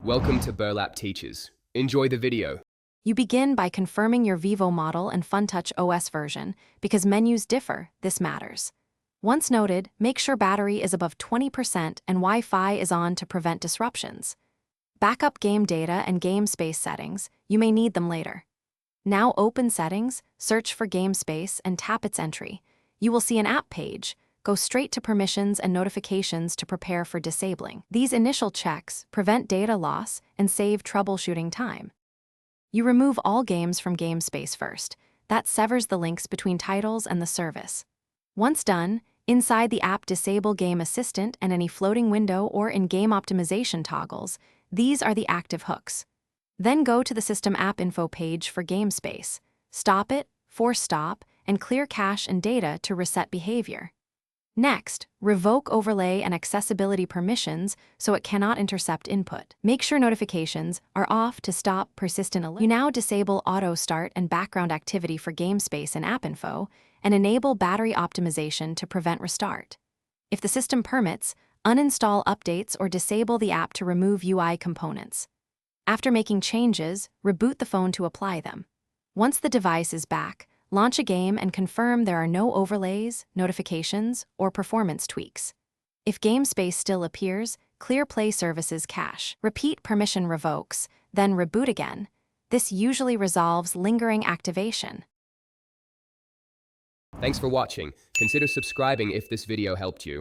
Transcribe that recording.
Welcome to Burlap Teachers. Enjoy the video. You begin by confirming your Vivo model and FunTouch OS version. Because menus differ, this matters. Once noted, make sure battery is above 20% and Wi-Fi is on to prevent disruptions. Backup game data and game space settings. You may need them later. Now open Settings, search for Game Space, and tap its entry. You will see an app page. Go straight to Permissions and Notifications to prepare for disabling. These initial checks prevent data loss and save troubleshooting time. You remove all games from Game Space first. That severs the links between titles and the service. Once done, inside the app disable Game Assistant and any floating window or in-game optimization toggles. These are the active hooks. Then go to the System App Info page for Game Space. Stop it, force stop, and clear cache and data to reset behavior. Next, revoke overlay and accessibility permissions so it cannot intercept input. Make sure notifications are off to stop persistent alerts. You now disable auto start and background activity for Game Space and App Info, and enable battery optimization to prevent restart. If the system permits, uninstall updates or disable the app to remove UI components. After making changes, reboot the phone to apply them. Once the device is back, launch a game and confirm there are no overlays, notifications, or performance tweaks. If Game Space still appears, clear Play Services cache. Repeat permission revokes, then reboot again. This usually resolves lingering activation. Thanks for watching. Consider subscribing if this video helped you.